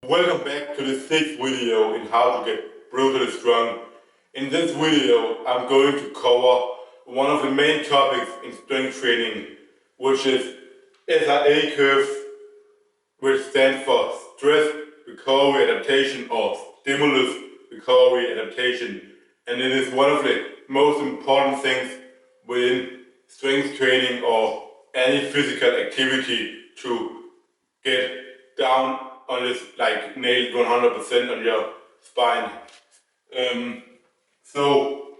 Welcome back to the sixth video in how to get brutally strong. In this video I'm going to cover one of the main topics in strength training, which is SRA Curve, which stands for Stress Recovery Adaptation or Stimulus Recovery Adaptation, and it is one of the most important things within strength training or any physical activity to get down on this, like nail 100% on your spine. So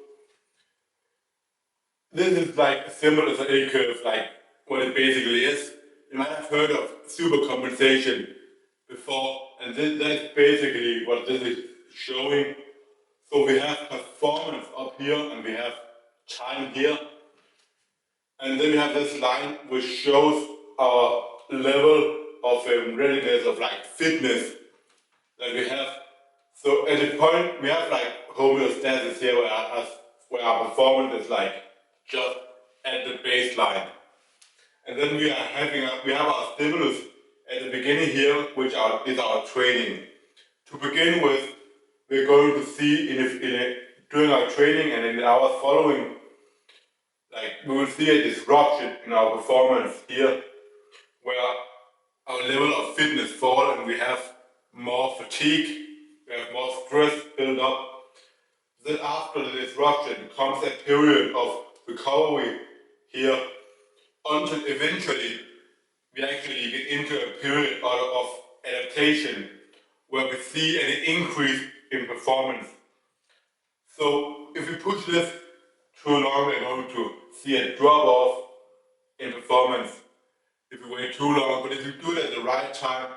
this is like similar as an A curve, like what it basically is. You might have heard of supercompensation before, and that's basically what this is showing. So we have performance up here and we have time here, and then we have this line which shows our level of readiness, of like fitness that we have. So at the point we have like homeostasis here where our performance is like just at the baseline. And then we have our stimulus at the beginning here, which is our training. To begin with, we're going to see during our training and in the hours following, like we will see a disruption in our performance here, where our level of fitness falls and we have more fatigue, we have more stress built up. Then after the disruption comes a period of recovery here, until eventually we actually get into a period of adaptation where we see an increase in performance. So if we push this too long, we're going to see a drop off in performance if we wait too long. But if we do it at the right time,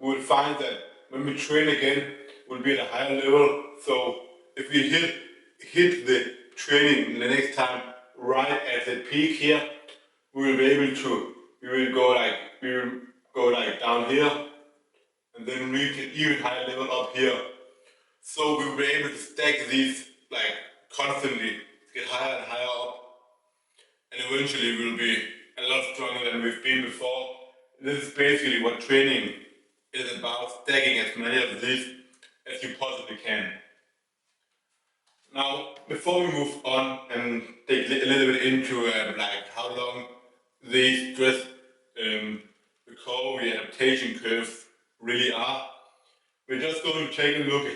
we will find that when we train again, we'll be at a higher level. So if we hit the training the next time right at the peak here, we will be able to, we will go like down here and then reach an even higher level up here. So we will be able to stack these like constantly, get higher and higher up, and eventually we'll be a lot stronger than we've been before. This is basically what training is about, stacking as many of these as you possibly can. Now, before we move on and dig a little bit into like how long these stress recovery adaptation curves really are, we're just going to take a look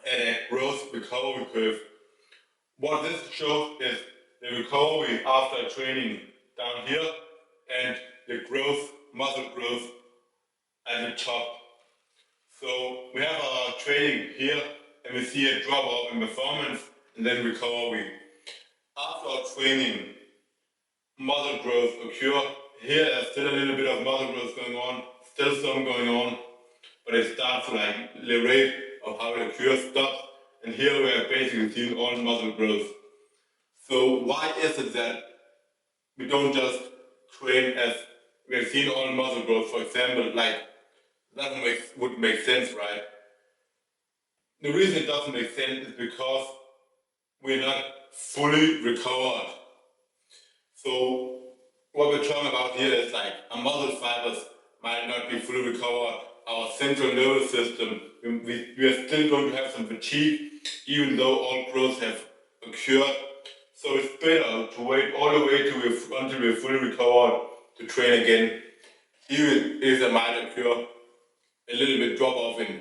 at a growth recovery curve. What this shows is the recovery after training down here and the growth, muscle growth at the top. So we have our training here and we see a drop off in performance and then recovery. After our training, muscle growth occur. Here there's still a little bit of muscle growth going on, still some going on, but it starts to like the rate of how it occurs stops, and here we are basically seeing all muscle growth. So why is it that we don't just train as we have seen all muscle growth, for example? Like that would make sense, right? The reason it doesn't make sense is because we're not fully recovered. So what we're talking about here is like our muscle fibers might not be fully recovered. Our central nervous system, we are still going to have some fatigue, even though all growth have occurred. So it's better to wait all the way until we're fully recovered to train again, even if there might occur a little bit drop off in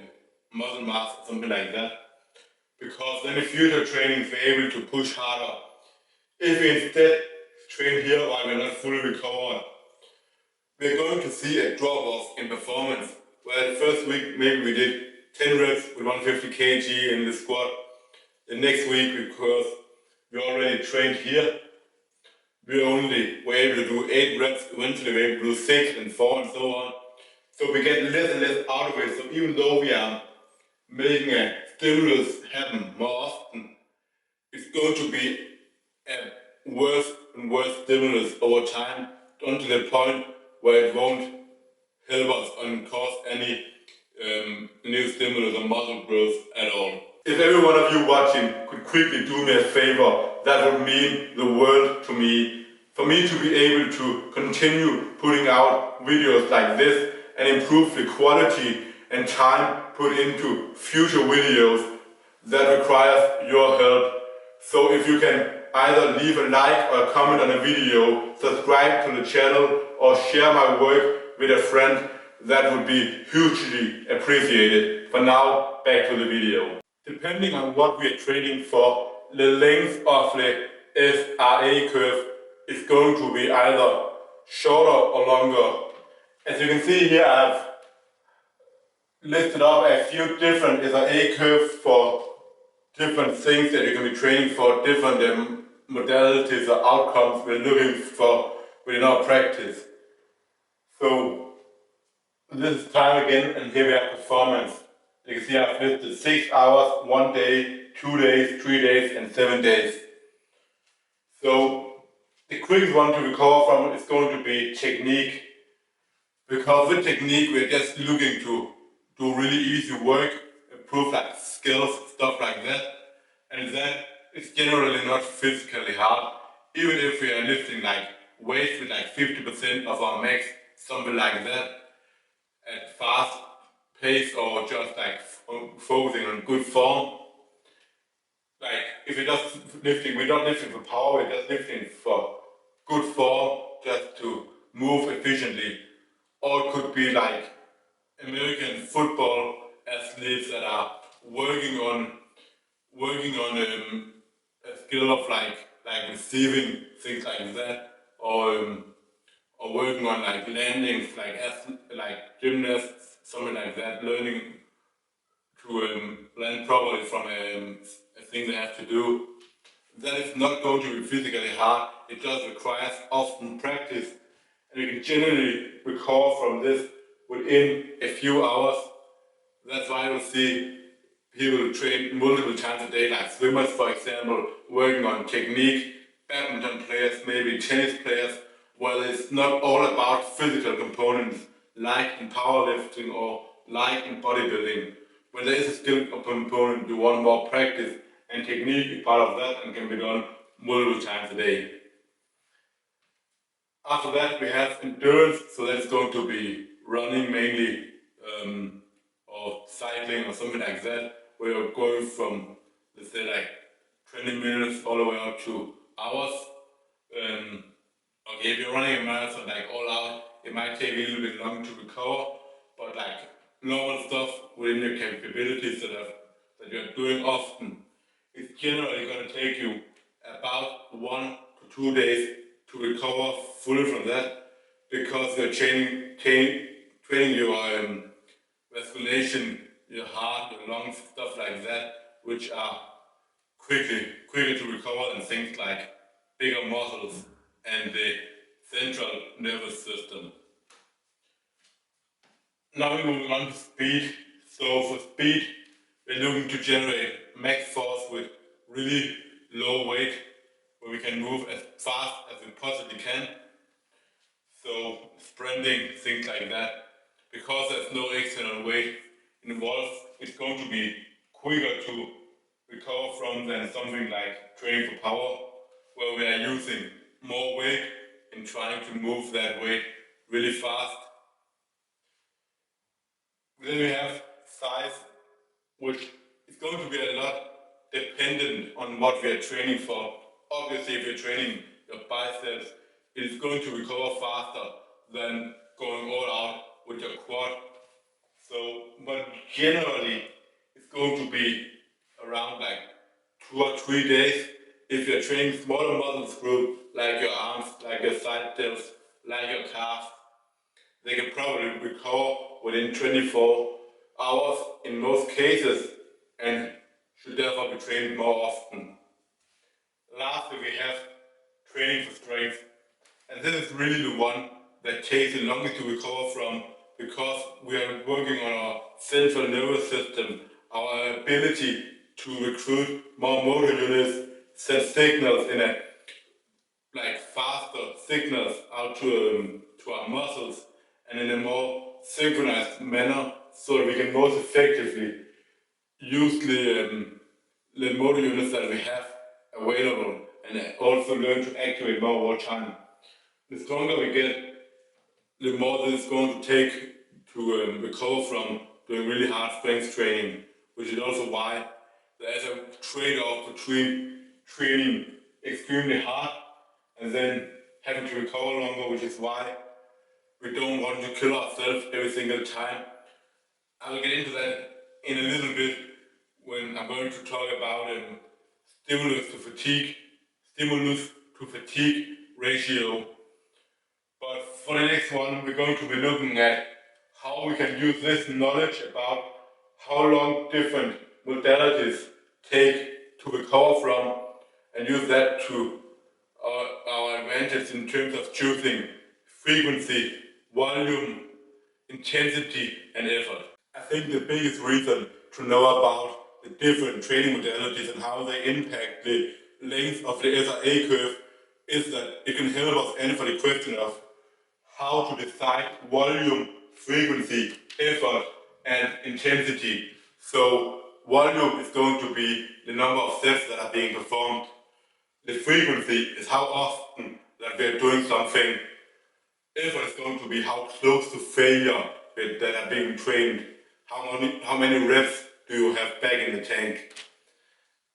muscle mass or something like that. Because then in future trainings we're able to push harder. If we instead train here while we're not fully recovered, we're going to see a drop off in performance. Where the first week maybe we did 10 reps with 150 kg in the squat. The next week, because we already trained here, we only were able to do 8 reps, eventually we were able to do 6 and 4 and so on. So we get less and less out of it. So even though we are making a stimulus happen more often, it's going to be a worse and worse stimulus over time, until the point where it won't help us and cause any new stimulus or muscle growth at all. If every one of you watching could quickly do me a favor, that would mean the world to me. For me to be able to continue putting out videos like this and improve the quality and time put into future videos that requires your help. So if you can either leave a like or a comment on a video, subscribe to the channel or share my work with a friend, that would be hugely appreciated. For now, back to the video. Depending on what we are training for, the length of the SRA curve is going to be either shorter or longer. As you can see here, I've listed up a few different SRA curves for different things that you can be training for, different modalities or outcomes we're looking for within our practice. So this is time again, and here we have performance. You can see I've listed 6 hours, 1 day, 2 days, 3 days, and 7 days. So the quickest one to recover from is going to be technique. Because with technique we're just looking to do really easy work, improve like skills, stuff like that. And that is generally not physically hard. Even if we are lifting like weights with like 50% of our max, something like that, at fast pace or just like focusing on good form. Like if we're just lifting, we're not lifting for power, we're just lifting for good form, just to move efficiently. Or it could be like American football athletes that are working on a skill of like receiving, things like that, or working on like landings, like gymnasts, something like that, learning to land properly from a thing they have to do. That is not going to be physically hard. It just requires often practice, and you can generally recover from this within a few hours. That's why you'll see people train multiple times a day, like swimmers, for example, working on technique, badminton players, maybe tennis players. Well, it's not all about physical components, like in powerlifting or like in bodybuilding. When there is a skill component, you want more practice, and technique is part of that and can be done multiple times a day. After that, we have endurance, so that's going to be running mainly, or cycling or something like that, where you're going from, let's say, like 20 minutes all the way up to hours. Okay, if you're running a marathon like all out, it might take a little bit long to recover, but like normal stuff within your capabilities that you're doing often, it's generally going to take you about 1 to 2 days to recover fully from that, because you're training your vasculation, your heart, your lungs, stuff like that, which are quicker to recover than things like bigger muscles and the central nervous system. Now we're moving on to speed. So for speed, we're looking to generate max force with really low weight, where we can move as fast as we possibly can. So sprinting, things like that. Because there's no external weight involved, it's going to be quicker to recover from than something like training for power, where we are using more weight and trying to move that weight really fast. Then we have size, which is going to be a lot dependent on what we are training for. Obviously, if you're training your biceps, it is going to recover faster than going all out with your quad. So, but generally, it's going to be around like 2 or 3 days. If you're training smaller muscles group, like your arms, like your side delts, like your calves, they can probably recover within 24 hours in most cases, and should therefore be trained more often. Lastly, we have training for strength, and this is really the one that takes the longest to recover from, because we are working on our central nervous system, our ability to recruit more motor units, send signals in a faster signals out to our muscles, and in a more synchronized manner, so that we can most effectively use the motor units that we have available, and also learn to activate more over time. The stronger we get, the more this is going to take to recover from doing really hard strength training, which is also why there is a trade-off between training extremely hard and then having to recover longer, which is why we don't want to kill ourselves every single time. I will get into that in a little bit when I'm going to talk about stimulus to fatigue ratio. But for the next one, we're going to be looking at how we can use this knowledge about how long different modalities take to recover from and use that to our advantage in terms of choosing frequency, volume, intensity, and effort. I think the biggest reason to know about the different training modalities and how they impact the length of the SRA curve is that it can help us answer the question of how to decide volume, frequency, effort, and intensity. So volume is going to be the number of steps that are being performed. The frequency is how often that we are doing something. Effort is going to be how close to failure that are being trained. How many reps do you have back in the tank?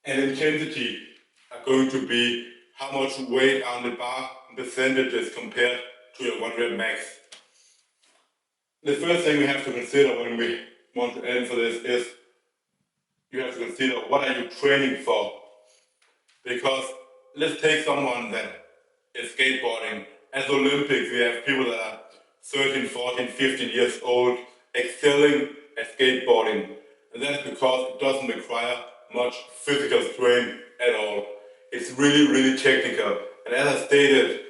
And intensity are going to be how much weight on the bar percentages compared to your 1 rep max. The first thing we have to consider when we want to answer this is you have to consider what are you training for. Because let's take someone that is skateboarding. At the Olympics, we have people that are 13, 14, 15 years old excelling at skateboarding. And that's because it doesn't require much physical strain at all. It's really, really technical. And as I stated,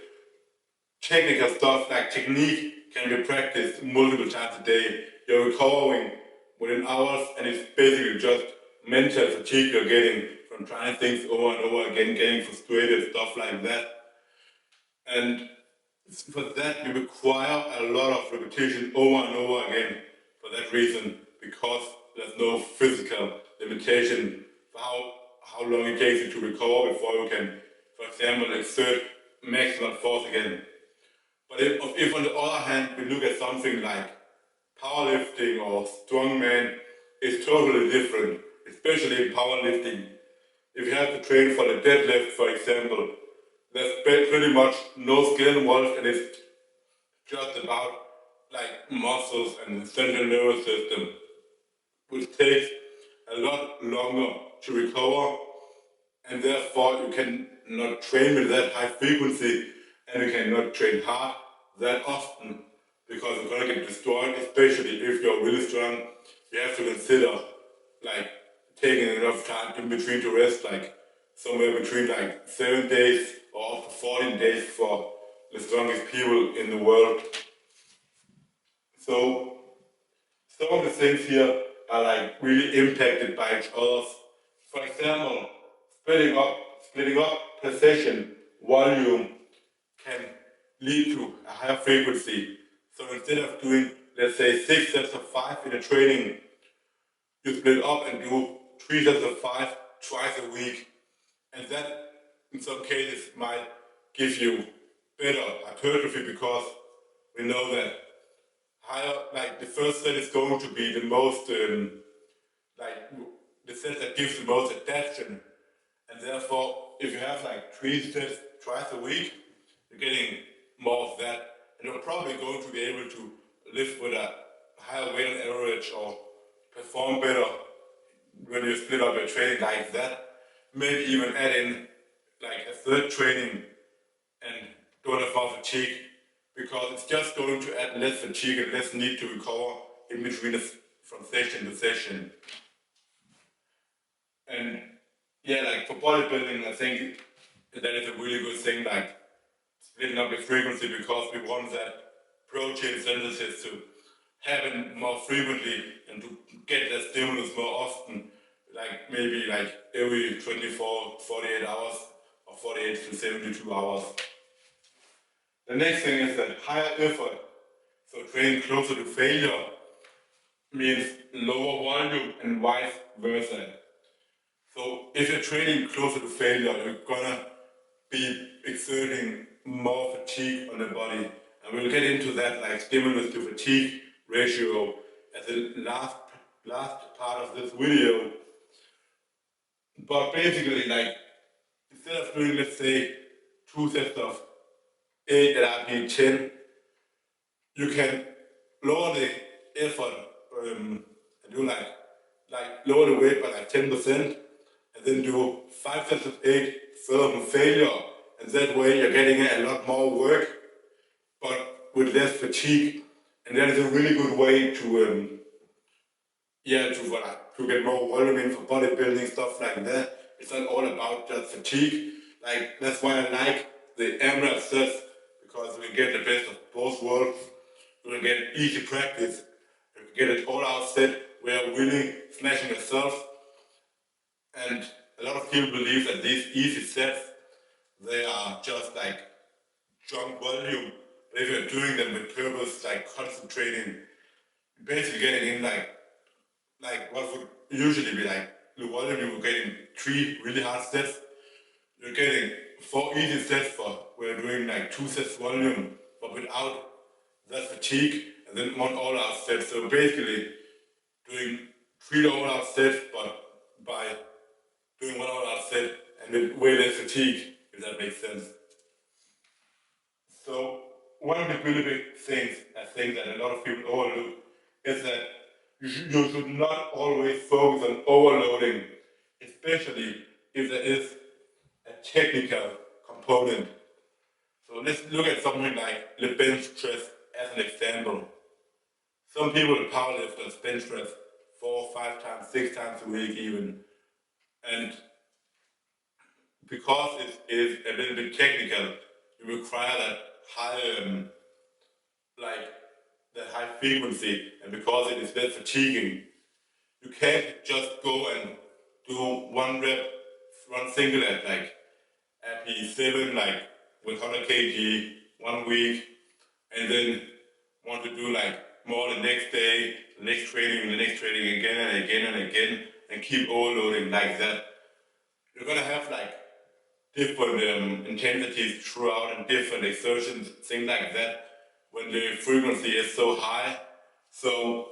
technical stuff like technique can be practiced multiple times a day. You're recovering within hours, and it's basically just mental fatigue you're getting from trying things over and over again, getting frustrated, stuff like that. And for that, you require a lot of repetition over and over again for that reason, because there's no physical limitation for how long it takes you to recover before you can, for example, exert maximum force again. But if on the other hand, we look at something like powerlifting or strongman, it's totally different, especially in powerlifting. If you have to train for the deadlift, for example, there's pretty much no skill involved, and it's just about like muscles and central nervous system, which takes a lot longer to recover, and therefore you can not train with that high frequency, and you cannot train hard that often, because you're gonna get destroyed, especially if you're really strong. You have to consider like taking enough time in between to rest, like somewhere between like 7 days or up to 14 days for the strongest people in the world. So some of the things here are like really impacted by each other. For example, splitting up per session volume can lead to a higher frequency. So instead of doing, let's say, 6 sets of 5 in a training, you split up and do 3 sets of 5 twice a week. And that, in some cases, might give you better hypertrophy, because we know that higher, like the first set is going to be the most, like the set that gives the most adaptation. And therefore, if you have like 3 sets twice a week, you're getting more of that. And you're probably going to be able to lift with a higher weight on average or perform better when you split up your training like that. Maybe even add in like a third training and don't have more fatigue, because it's just going to add less fatigue and less need to recover in between from session to session. And yeah, like for bodybuilding, I think that is a really good thing, like splitting up the frequency, because we want that protein synthesis to happen more frequently and to get that stimulus more often, like maybe like every 24, 48 hours or 48 to 72 hours. The next thing is that higher effort, so training closer to failure, means lower volume and vice versa. So if you're training closer to failure, you're gonna be exerting more fatigue on the body. And we'll get into that, like stimulus to fatigue ratio, as the last last part of this video. But basically, like, instead of doing, let's say, 2 sets of 8 at RPE 10, you can lower the effort and do like lower the weight by like 10%, and then do 5 sets of 8 further from failure, and that way you're getting a lot more work, but with less fatigue, and that is a really good way to get more volume in for bodybuilding, stuff like that. It's not all about just fatigue. Like, that's why I like the AMRAP sets, because we get the best of both worlds. We get easy practice, we get it all out set, we are really smashing ourselves. And a lot of people believe that these easy sets, they are just like junk volume. But if you're doing them with purpose, like concentrating, basically getting in like what would usually be like the volume, you were getting 3 really hard sets. You're getting 4 easy sets for we're doing like 2 sets volume, but without that fatigue, and then 1 all-out set. So basically doing 3 all-out sets, but by doing 1 all-out set and with way less fatigue, if that makes sense. So one of the really big things I think that a lot of people overlook is that you should not always focus on overloading, especially if there is a technical component. So let's look at something like the bench press as an example. Some people, powerlifters, bench press 4, 5 times, 6 times a week even. And because it is a little bit technical, you require that high, that high frequency, and because it is less fatiguing, you can't just go and do 1 rep, 1 single at like RP7, like with 100 kg 1 week, and then want to do like more the next day, the next training again and again and again, and keep overloading like that. You're gonna have like different intensities throughout and different exertions, things like that, when the frequency is so high. So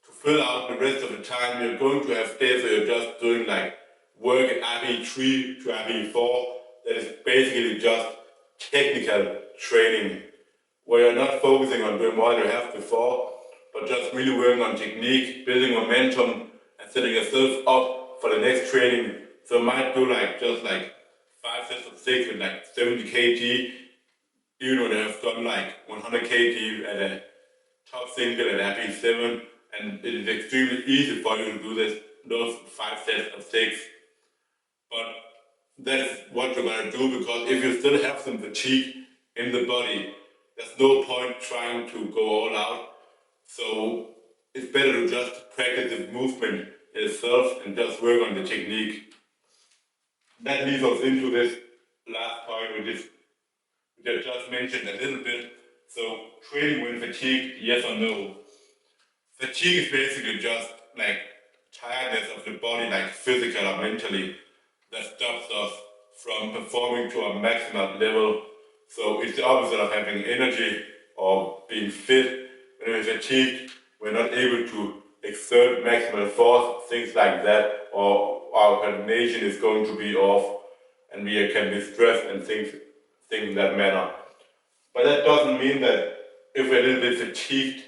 to fill out the rest of the time, you're going to have days where you're just doing like work at RP3 to RP4 that is basically just technical training, where you're not focusing on doing what you have before, but just really working on technique, building momentum, and setting yourself up for the next training. So I might do like just like 5 sets of 6 with like 70 kg, even when I have done like 100 kg at a top single at RP7, and it is extremely easy for you to do those 5 sets of 6. But that is what you're gonna do, because if you still have some fatigue in the body, there's no point trying to go all out. So it's better to just practice the movement itself and just work on the technique. That leads us into this last point, which I just mentioned a little bit. So training when fatigued, yes or no? Fatigue is basically just like tiredness of the body, like physical or mentally, that stops us from performing to our maximal level. So it's the opposite of having energy or being fit. When we're fatigued, we're not able to exert maximal force, things like that, or our coordination is going to be off, and we can be stressed and things in that manner. But that doesn't mean that if we're a little bit fatigued,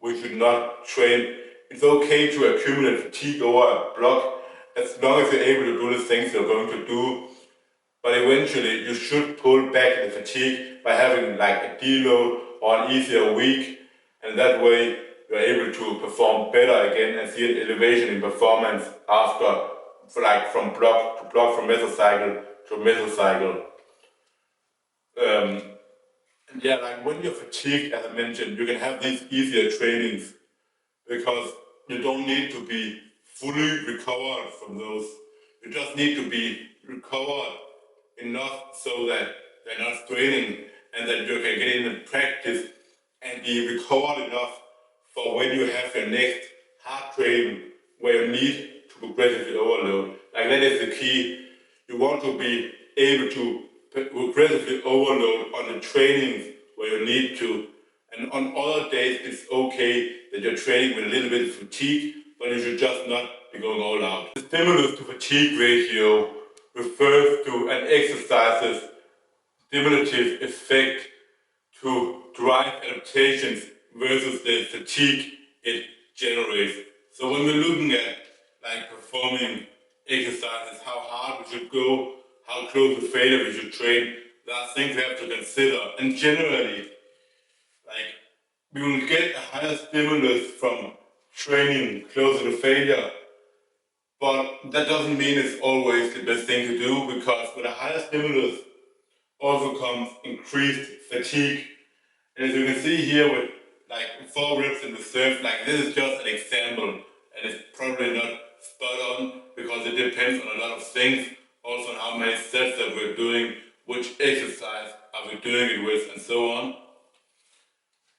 we should not train. It's okay to accumulate fatigue over a block as long as you're able to do the things you're going to do. But eventually you should pull back the fatigue by having like a deload or an easier week, and that way you're able to perform better again and see an elevation in performance after, from block to block, from mesocycle to mesocycle. And yeah, like when you're fatigued, as I mentioned, you can have these easier trainings because you don't need to be fully recovered from those. You just need to be recovered enough so that they're not straining, and that you can get in and practice and be recovered enough for when you have your next hard training where you need to progressively overload. Like, that is the key. You want to be able to progressively overload on the trainings where you need to, and on other days it's okay that you're training with a little bit of fatigue, but you should just not be going all out. The stimulus to fatigue ratio refers to an exercise's stimulative effect to drive adaptations versus the fatigue it generates. So when we're looking at like performing exercises, how hard we should go, how close to failure we should train, there are things we have to consider. And generally, like we will get a higher stimulus from training closer to failure, but that doesn't mean it's always the best thing to do, because with a higher stimulus also comes increased fatigue. And as you can see here with like 4 reps in reserve, like this is just an example, and it's probably not spot on because it depends on a lot of things, also on how many sets that we're doing, which exercise are we doing it with, and so on.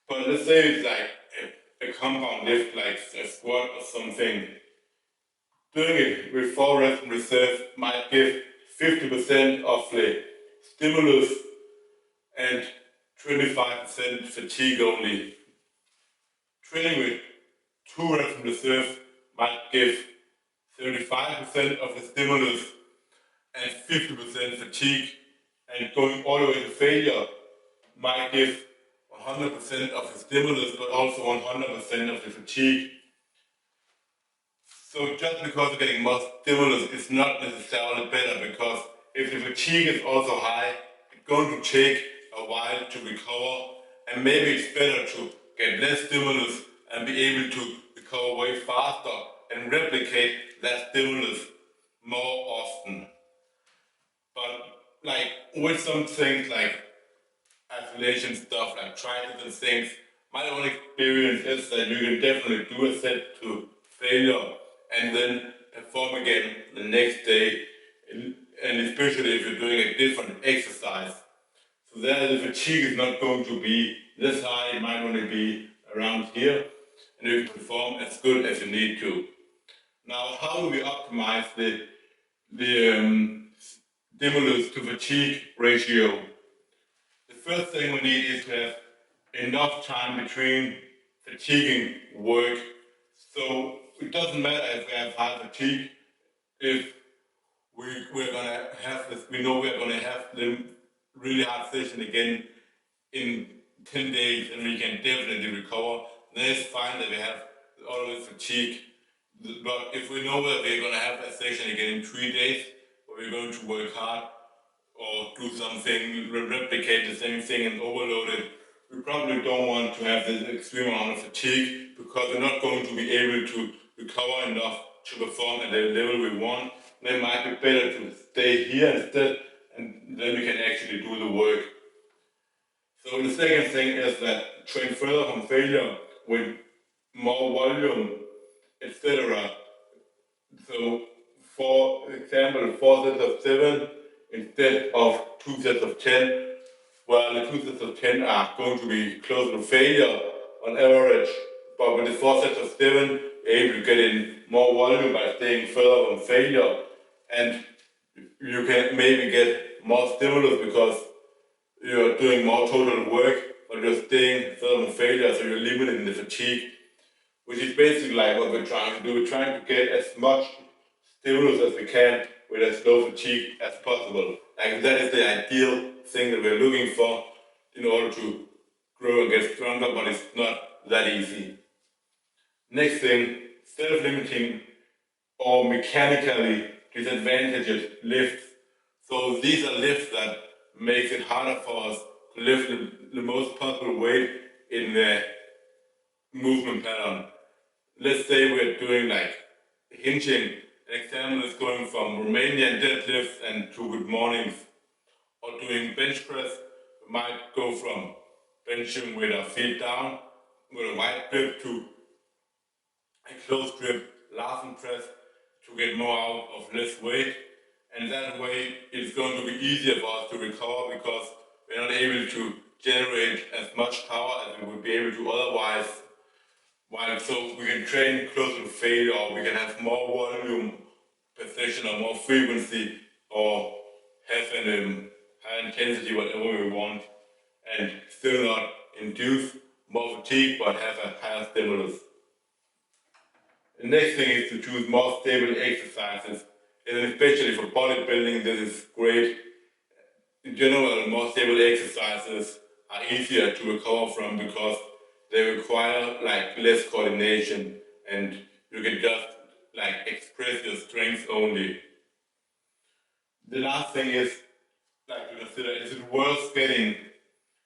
But let's say it's like a compound lift, like a squat or something. Doing it with 4 reps in reserve might give 50% of the stimulus and 25% fatigue only. Training with 2 reps in reserve might give 75% of the stimulus and 50% fatigue, and going all the way to failure might give 100% of the stimulus but also 100% of the fatigue. So just because you're getting more stimulus is not necessarily better, because if the fatigue is also high, it's going to take a while to recover, and maybe it's better to get less stimulus and be able to recover way faster and replicate that stimulus more often. But like with some things like isolation stuff, like triceps and things, my own experience is that you can definitely do a set to failure and then perform again the next day, and especially if you're doing a different exercise. So there the fatigue is not going to be this high, it might only be around here, and you can perform as good as you need to. Now, how do we optimize the stimulus to fatigue ratio? The first thing we need is to have enough time between fatiguing work. So it doesn't matter if we have high fatigue, if we're gonna have this, we know we're gonna have the really hard session again in 10 days, and we can definitely recover, then it's fine that we have all this fatigue. But if we know that we're gonna have a session again in 3 days, where we're going to work hard or do something, replicate the same thing and overload it, we probably don't want to have this extreme amount of fatigue, because we're not going to be able to recover enough to perform at the level we want. Then it might be better to stay here instead, and then we can actually do the work. So the second thing is that train further from failure with more volume, etc. So for example, 4 sets of 7 instead of 2 sets of 10. Well, the 2 sets of 10 are going to be close to failure on average, but with the 4 sets of 7, you're able to get in more volume by staying further from failure, and you can maybe get more stimulus because you're doing more total work, but you're staying further from failure, so you're limiting the fatigue, which is basically like what we're trying to do. We're trying to get as much stimulus as we can with as low fatigue as possible. Like that is the ideal thing that we're looking for in order to grow and get stronger, but it's not that easy. Next thing, self-limiting or mechanically disadvantaged lifts. So these are lifts that makes it harder for us to lift the most possible weight in the movement pattern. Let's say we're doing like hinging. An example is going from Romanian deadlifts and to good mornings, or doing bench press. We might go from benching with our feet down with a wide grip to a close grip Larsen press to get more out of less weight. And that way it's going to be easier for us to recover, because we're not able to generate as much power as we would be able to otherwise. So we can train closer to failure, or we can have more volume per session or more frequency, or have an high intensity, whatever we want, and still not induce more fatigue but have a higher stimulus. The next thing is to choose more stable exercises, and especially for bodybuilding, this is great. In general, more stable exercises are easier to recover from because they require like less coordination, and you can just like express your strength only. The last thing is like to consider, is it worth getting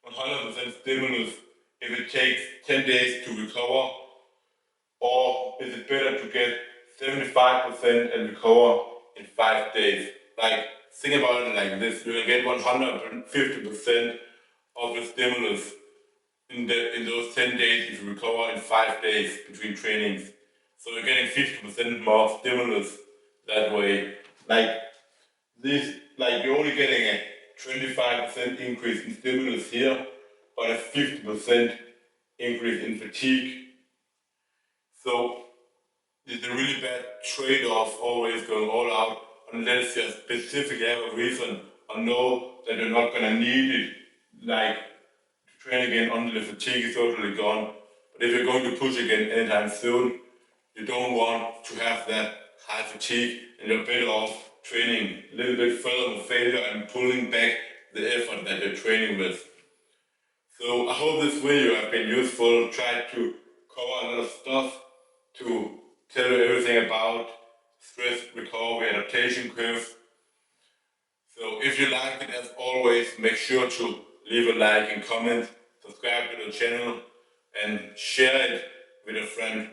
100% stimulus if it takes 10 days to recover, or is it better to get 75% and recover in 5 days? Like, think about it like this: you can get 150% of the stimulus in those 10 days if you recover in 5 days between trainings. So you're getting 50% more stimulus that way. Like this, like you're only getting a 25% increase in stimulus here, but a 50% increase in fatigue. So it's a really bad trade-off always going all out unless you specifically have a reason or know that you're not gonna need it, like to train again until the fatigue is totally gone. But if you're going to push again anytime soon, you don't want to have that high fatigue, and you're better off training a little bit further from failure and pulling back the effort that you're training with. So I hope this video has been useful. Try to cover a lot of stuff to tell you everything about stress recovery adaptation curve. So if you liked it, as always, make sure to leave a like and comment, subscribe to the channel, and share it with a friend.